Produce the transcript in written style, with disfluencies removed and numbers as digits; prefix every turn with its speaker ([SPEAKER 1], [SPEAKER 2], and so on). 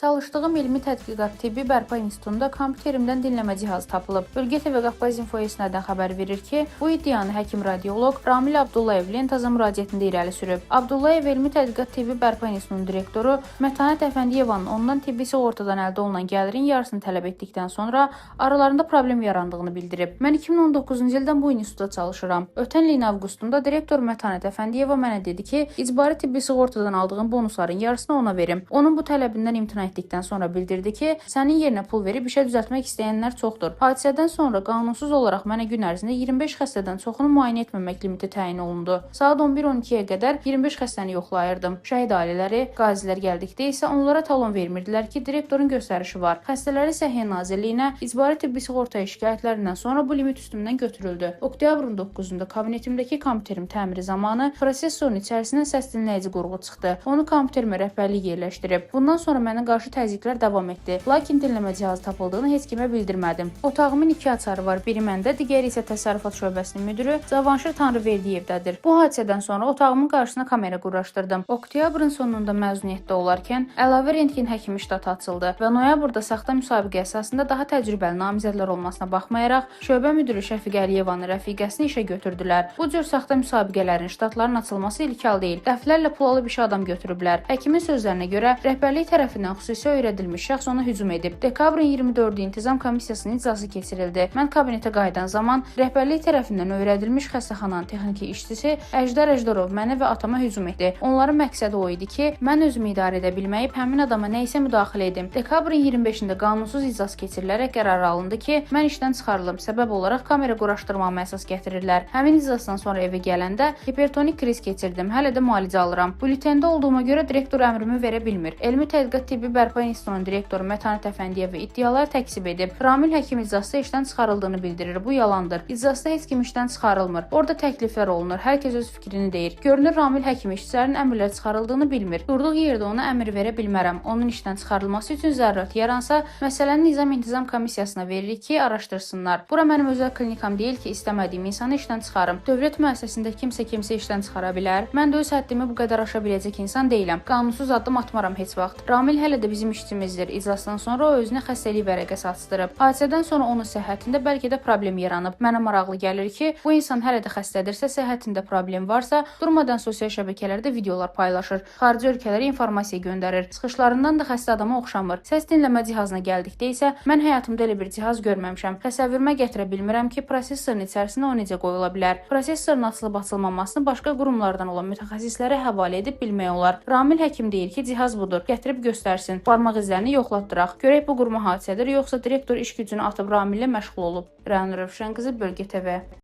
[SPEAKER 1] Çalışdığım elmi tədqiqat tibbi bərpa institutunda kompüterimdən dinləmə cihazı tapılıb. Bölgə TV Qafqaz İnfo esnadən xəbər verir ki, bu iddianı həkim-radioloq Ramil Abdullayev lentazə müraciətində irəli sürüb. Abdullayev elmi tədqiqat tibbi bərpa institutunun direktoru Mətanət Əfəndiyevanın ondan tibbi sığortadan əldə olunan gəlirin yarısını tələb etdikdən sonra aralarında problem yarandığını bildirib. Mən 2019-cu ildən bu institutda çalışıram. Ötən ilin avqustunda direktor Mətanət Əfəndiyeva mənə dedi ki, icbari tibbi sığortadan aldığım bonusların yarısını ona verim. Onun bu tələbindən imtina etdikdən sonra bildirdi ki, sənin yerinə pul verib işə düzəltmək istəyənlər çoxdur. Hadisədən sonra qanunsuz olaraq mənə gün ərzində 25 xəstədən çoxunu müayinə etməmək limiti təyin olundu. Saat 11-12-yə qədər 25 xəstəni yoxlayırdım. Şəhid ailələri, qazilər gəldikdə isə onlara talon vermirdilər ki, direktorun göstərişi var. Xəstələri Səhiyyə Nazirliyinə icbari tibbi sığortaya şikayətlərindən sonra bu limit üstümdən götürüldü. Oktyabrın 9-da kabinetimdəki kompüterim təmiri zamanı prosesorun içərisindən səs dinləyici qurğu çıxdı. Onu kompüterimə rəhbərlik yerləşdirib. Bundan sonra mənə qarşı təzyiqlər davam etdi. Lakin dinləmə cihazı tapıldığını heç kimə bildirmədim. Otağımın 2 açarı var. Biri məndə, digəri isə təsərrüfat şöbəsinin müdürü Cavanşir Tanrıverdiyevdədir. Bu hadisədən sonra otağımın qarşısına kamera quraşdırdım. Oktyabrın sonunda məzuniyyətdə olarkən əlavə rentgen həkimi ştatı açıldı və noyabrda saxta müsabiqə əsasında daha təcrübəli namizədlər olmasına baxmayaraq, şöbə müdürü Şəfiq Əliyevanın rəfiqəsini işə götürdülər. Bu cür saxta müsabiqələrin ştatların açılması ilk hal deyil. Dəflərlə pul alıb işə adam götürüblər. Həkimin sözlərinə görə rəhbərlik tərəfindən xüsusi öyrədilmiş şəxs ona hücum edib. Dekabrın 24-də İntizam Komissiyasının iclası keçirildi. Mən kabinetə qayıdan zaman rəhbərlik tərəfindən öyrədilmiş xəstəxananın texniki işçisi Əjdər Əjdarov mənə və atama hücum etdi. Onların məqsədi o idi ki, mən özümü idarə edə bilməyib həmin adama nə isə müdaxilə edim. Dekabrın 25-də qanunsuz iclas keçirilərək qərar alındı ki, mən işdən çıxarılım. Səbəb olaraq kamera quraşdırmama əsas gətirirlər. Həmin iclasdan sonra evə gələndə hipertonik kriz keçirdim. Hələ də müalicə alıram. Bulletində olduğuma görə direktor əmrimi verə bilmir. Elmi Tədqiqat Tibbi Bərpa İnstitutunun direktoru Mətanət Əfəndiyeva iddialar təkzib edib. Ramil həkim iclasda işdən çıxarıldığını bildirir. Bu yalandır. İclasda heç kim işdən çıxarılmır. Orada təkliflər olunur. Hər kəs öz fikrini deyir. Görünür Ramil həkim işçilərin əmrlər çıxarıldığını bilmir. Durduğu yerdə ona əmr verə bilmərəm. Onun işdən çıxarılması üçün zərurət yaransa, məsələni Nizam-İntizam Komissiyasına veririk ki, araşdırsınlar. Bura mənim özəl klinikam deyil ki, istəmədiyim insanı işdən çıxarım. Dövlət müəssisəsində kimsə işdən çıxara bilər. Mən də öz həddimi bu qədər aşa biləcək insan deyiləm. Qanunsuz addım atmaram heç vaxt. Ramil hələ də bizim işçimizdir. İclasdan sonra o özünə xəstəlik vərəqəsi atdırıb. Hadisədən sonra onun səhhətində bəlkə də problem yaranıb. Mənə maraqlı gəlir ki, bu insan hələ də xəstədirsə, səhhətində problem varsa, durmadan sosial şəbəkələrdə videolar paylaşır. Xarici ölkələrə informasiya göndərir. Çıxışlarından da xəstə adama oxşamır. Səs dinləmə cihazına gəldikdə isə mən həyatımda elə bir cihaz görməmişəm. Təsəvvürümə gətirə bilmirəm ki, prosesorun içərisinə o necə qoyula bilər. Prosesorun açılıb-açılmamasını başqa qurumlardan olan mütəxəssislərə həvalə edib bilmək olar. Ramil həkim deyir ki, cihaz budur. Gətirib göstərsin. Barmaq izlərini yoxlatdıraq. Görək bu qurma hadisədir, yoxsa direktor iş gücünü atıb Ramillə məşğul olub. Rəna Rövşən qızı, Bölgə TV.